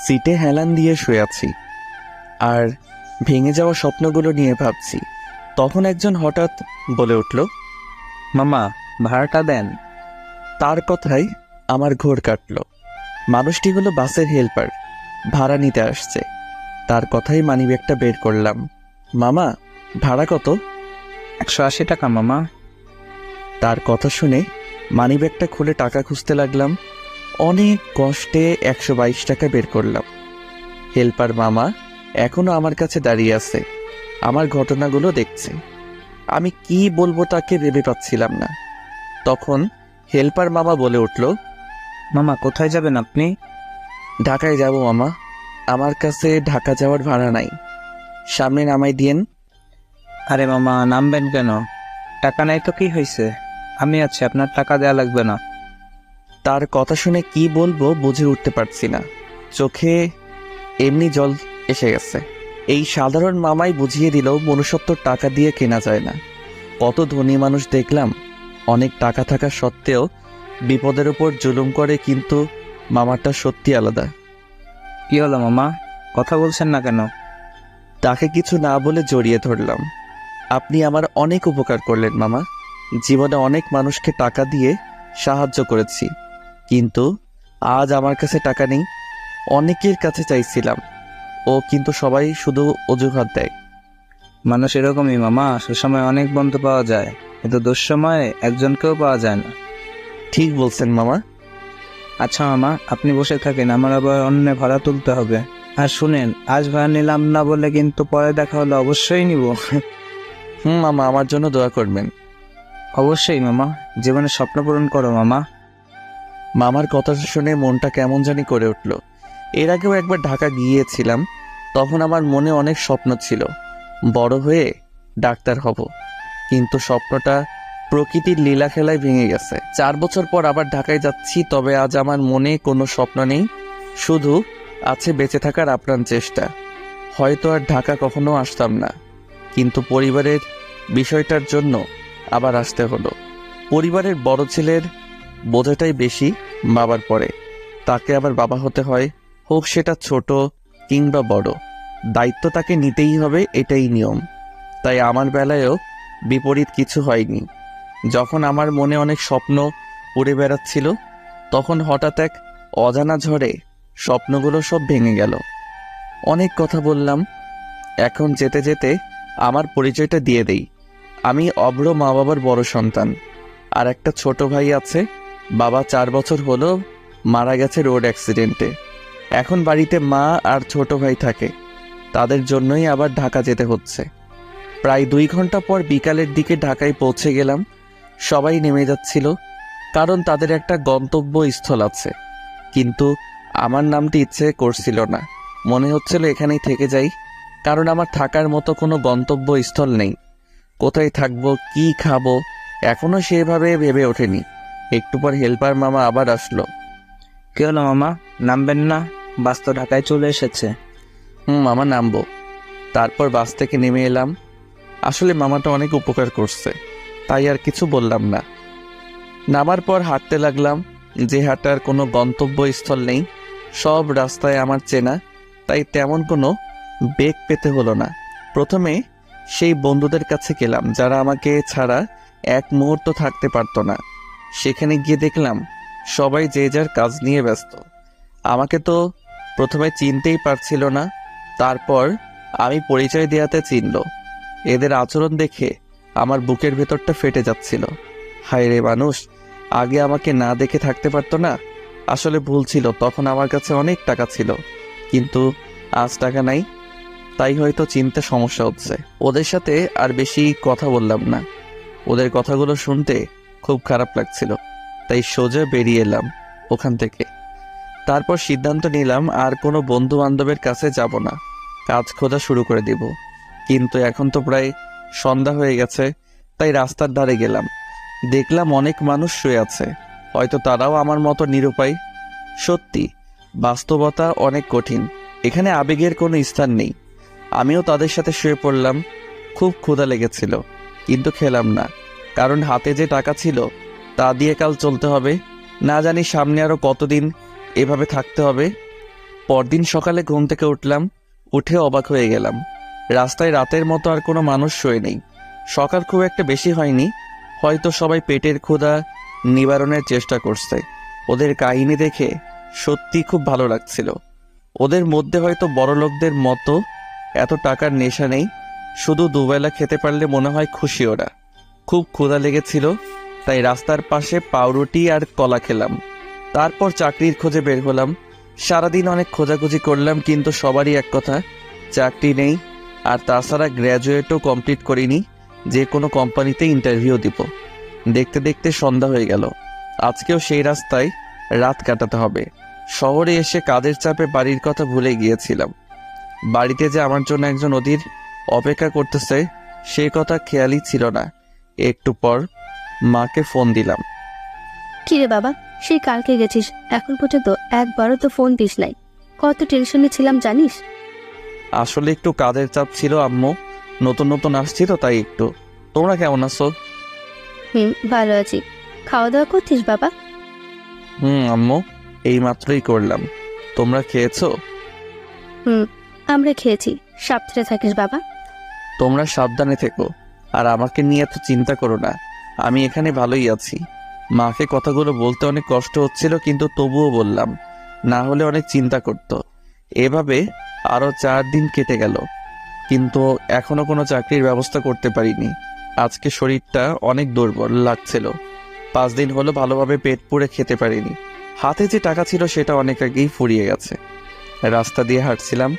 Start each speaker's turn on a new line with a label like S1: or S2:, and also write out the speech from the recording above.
S1: সিটে হেলান দিয়ে শুয়ে আছি আর ভেঙে যাওয়া স্বপ্নগুলো নিয়ে ভাবছি। তখন একজন হঠাৎ বলে উঠল,
S2: মামা ভাড়াটা দেন।
S1: তার কথাই আমার ঘোর কাটল। মানুষটি হলো বাসের হেল্পার, ভাড়া নিতে আসছে। তার কথাই মানিব্যাগটা বের করলাম। মামা, ভাড়া কত?
S2: 180 টাকা মামা।
S1: তার কথা শুনে মানিব্যাগটা খুলে টাকা খুঁজতে লাগলাম। অনেক কষ্টে 122 টাকা বের করলাম। হেল্পার মামা এখনো আমার কাছে দাঁড়িয়ে আছে, আমার ঘটনাগুলো দেখছে। আমি কি বলবো তাকে ভেবে পাচ্ছিলাম না। তখন হেল্পার মামা বলে উঠল,
S2: মামা কোথায় যাবেন আপনি?
S1: ঢাকায় যাব মামা, আমার কাছে ঢাকা যাওয়ার ভাড়া নাই, সামনে নামাই দিয়েন।
S2: আরে মামা নামবেন কেন? টাকা নাই তো কি হয়েছে, আমি আছি, আপনার টাকা দেয়া লাগবে না।
S1: তার কথা শুনে কি বলবো বুঝে উঠতে পারছি না, চোখে এমনি জল এসে গেছে। এই সাধারণ মামাই বুঝিয়ে দিল মনুষ্যত্ব টাকা দিয়ে কেনা যায় না। কত ধনী মানুষ দেখলাম অনেক টাকা থাকা সত্ত্বেও বিপদের উপর জুলুম করে, কিন্তু মামাটা সত্যি আলাদা।
S2: কি হলো মামা, কথা বলছেন না কেন?
S1: তাকে কিছু না বলে জড়িয়ে ধরলাম। আপনি আমার অনেক উপকার করলেন মামা, জীবনে অনেক মানুষকে টাকা দিয়ে সাহায্য করেছি, কিন্তু আজ আমার কাছে টাকা নেই। অনেকের কাছে চাইছিলাম, কিন্তু সবাই শুধু অজুহাত দেয়।
S2: মানুষ এরকমই মামা, সুসময় অনেক বন্ধু পাওয়া যায়, কিন্তু দুঃসময়ে একজনকেও পাওয়া যায় না।
S1: ঠিক বলছেন মামা।
S2: আচ্ছা মামা, আপনি বসে থাকেন, আমার আবার অন্য ভাড়া তুলতে হবে। আর শুনেন, আজ ভাড়া নিলাম না বলে কিন্তু পরে দেখা হলে অবশ্যই নিব।
S1: মামা, আমার জন্য দোয়া করবেন।
S2: অবশ্যই মামা, জীবনে স্বপ্ন পূরণ করো মামা।
S1: মামার কথা শুনে মনটা কেমন জানি করে উঠল। এর আগেও একবার ঢাকা গিয়েছিলাম, তখন আমার মনে অনেক স্বপ্ন ছিল, বড় হয়ে ডাক্তার হব, কিন্তু স্বপ্নটা প্রকৃতির লীলা খেলায় ভেঙে গেছে। 4 বছর পর আবার ঢাকায় যাচ্ছি, তবে আজ আমার মনে কোনো স্বপ্ন নেই, শুধু আছে বেঁচে থাকার আপ্রাণ চেষ্টা। হয়তো আর ঢাকা কখনো আসতাম না, কিন্তু পরিবারের বিষয়টার জন্য আবার আসতে হলো। পরিবারের বড় ছেলের বোঝাটাই বেশি বাবার পরে, তাকে আবার বাবা হতে হয়, হোক সেটা ছোট কিংবা বড়, দায়িত্ব তাকে নিতেই হবে, এটাই নিয়ম। তাই আমার বেলায়ও বিপরীত কিছু হয়নি। যখন আমার মনে অনেক স্বপ্ন উড়ে বেড়াচ্ছিল, তখন হঠাৎ এক অজানা ঝড়ে স্বপ্নগুলো সব ভেঙে গেল। অনেক কথা বললাম, এখন যেতে যেতে আমার পরিচয়টা দিয়ে দেই। আমি অভ্র মা বাবার বড় সন্তান, আর একটা ছোট ভাই আছে। বাবা 4 বছর হলো মারা গেছে রোড অ্যাক্সিডেন্টে। এখন বাড়িতে মা আর ছোট ভাই থাকে, তাদের জন্যই আবার ঢাকা যেতে হচ্ছে। প্রায় 2 ঘন্টা পর বিকালের দিকে ঢাকায় পৌঁছে গেলাম। সবাই নেমে যাচ্ছিল, কারণ তাদের একটা গন্তব্যস্থল আছে, কিন্তু আমার নামটি ইচ্ছে করছিল না। মনে হচ্ছিল এখানেই থেকে যাই, কারণ আমার থাকার মতো কোনো গন্তব্যস্থল নেই। কোথায় থাকবো, কি খাবো, এখনো সেভাবে ভেবে ওঠেনি। একটু পর হেল্পার মামা আবার আসলো।
S2: কি হলো মামা, নামবেন না? বাস তো ঢাকায় চলে এসেছে।
S1: মামা নামবো। তারপর বাস থেকে নেমে এলাম। আসলে মামাটা অনেক উপকার করছে, তাই আর কিছু বললাম না। নামার পর হাঁটতে লাগলাম। যে হাঁটার কোনো গন্তব্যস্থল নেই, সব রাস্তায় আমার চেনা, তাই তেমন কোনো বেগ পেতে হলো না। প্রথমে সেই বন্ধুদের কাছে গেলাম যারা আমাকে ছাড়া এক মুহূর্ত থাকতে পারতো না। সেখানে গিয়ে দেখলাম সবাই যে যার কাজ নিয়ে ব্যস্ত। আমাকে তো প্রথমে চিনতেই পারছিল না, তারপর আমি পরিচয় দেওয়াতে চিনল। এদের আচরণ দেখে আমার বুকের ভেতরটা ফেটে যাচ্ছিল। হায় রে মানুষ, আগে আমাকে না দেখে থাকতে পারতো না। আসলে ভুল ছিল, তখন আমার কাছে অনেক টাকা ছিল, কিন্তু আজ টাকা নাই, তাই হয়তো চিনতে সমস্যা হচ্ছে। ওদের সাথে আর বেশি কথা বললাম না, ওদের কথাগুলো শুনতে খুব খারাপ লাগছিল, তাই সোজা বেরিয়ে এলাম ওখান থেকে। তারপর সিদ্ধান্ত নিলাম আর কোনো বন্ধু বান্ধবের কাছে যাব না, কাজ খোঁজা শুরু করে দিব। কিন্তু এখন তো প্রায় সন্ধ্যা হয়ে গেছে, তাই রাস্তার ধারে গেলাম। দেখলাম অনেক মানুষ শুয়ে আছে, হয়তো তারাও আমার মতো নিরুপায়। সত্যি, বাস্তবতা অনেক কঠিন, এখানে আবেগের কোনো স্থান নেই। আমিও তাদের সাথে শুয়ে পড়লাম। খুব ক্ষুধা লেগেছিল, কিন্তু খেলাম না, কারণ হাতে যে টাকা ছিল তা দিয়ে কাল চলতে হবে। না জানি সামনে আরো কতদিন এভাবে থাকতে হবে। পরদিন সকালে ঘুম থেকে উঠলাম, উঠে অবাক হয়ে গেলাম। রাস্তায় রাতের মতো আর কোনো মানুষ শোয়ে নেই। সকাল খুব একটা বেশি হয়নি, হয়তো সবাই পেটের ক্ষুধা নিবারণের চেষ্টা করছে। ওদের কাহিনী দেখে সত্যি খুব ভালো লাগছিল। ওদের মধ্যে হয়তো বড় লোকদের মতো এত টাকার নেশা নেই, শুধু দুবেলা খেতে পারলে মনে হয় খুশি ওরা। খুব ক্ষুধা লেগেছিল, তাই রাস্তার পাশে পাউরুটি আর কলা খেলাম। তারপর চাকরির খোঁজে বের হলাম। সারাদিন অনেক খোঁজাখুঁজি করলাম, কিন্তু সবারই এক কথা, চাকরি নেই। আর তাছাড়া গ্র্যাজুয়েটও কমপ্লিট করিনি, যে কোনো কোম্পানিতে ইন্টারভিউ দিব। দেখতে দেখতে সন্ধ্যা হয়ে গেল। আজকেও সেই রাস্তায় রাত কাটাতে হবে। শহরে এসে কাজের চাপে বাড়ির কথা ভুলে গিয়েছিলাম। বাড়িতে যে আমার জন্য একজন অধীর অপেক্ষা করতেছে সেই কথা খেয়ালই ছিল না। একটু পর মাকে ফোন দিলাম।
S3: কিরে বাবা, সেই কালকে গেছিস, এখন পর্যন্ত একবারও তো ফোন দিস নাই। কত টেনশনে ছিলাম জানিস?
S1: আসলে একটু কাজের চাপ ছিল আম্মু, নতুন নতুন আসছি তো তাই একটু। তোমরা কেমন আছো?
S3: ভালো আছি। খাওয়া দাওয়া করছিস বাবা?
S1: আম্মু, এই মাত্রই করলাম। তোমরা খেয়েছো?
S3: আমরা খেয়েছি। সাবধানে থাকিস বাবা।
S1: তোমরা সাবধানে থেকো, আর আমাকে নিয়ে এত চিন্তা করো না। আমি এখানে ভালোই আছি। মাকে কথাগুলো বলতে অনেক কষ্ট হচ্ছিল, কিন্তু তবুও বললাম, না হলে অনেক চিন্তা করত। এভাবে আরো 4 দিন কেটে গেল, কিন্তু এখনো কোনো চাকরির ব্যবস্থা করতে পারিনি। আজকে শরীরটা অনেক দুর্বল লাগছিল। 5 দিন হলো ভালোভাবে পেট পুড়ে খেতে পারিনি। হাতে যে টাকা ছিল সেটা অনেক আগেই ফুরিয়ে গেছে। রাস্তা দিয়ে হাঁটছিলাম,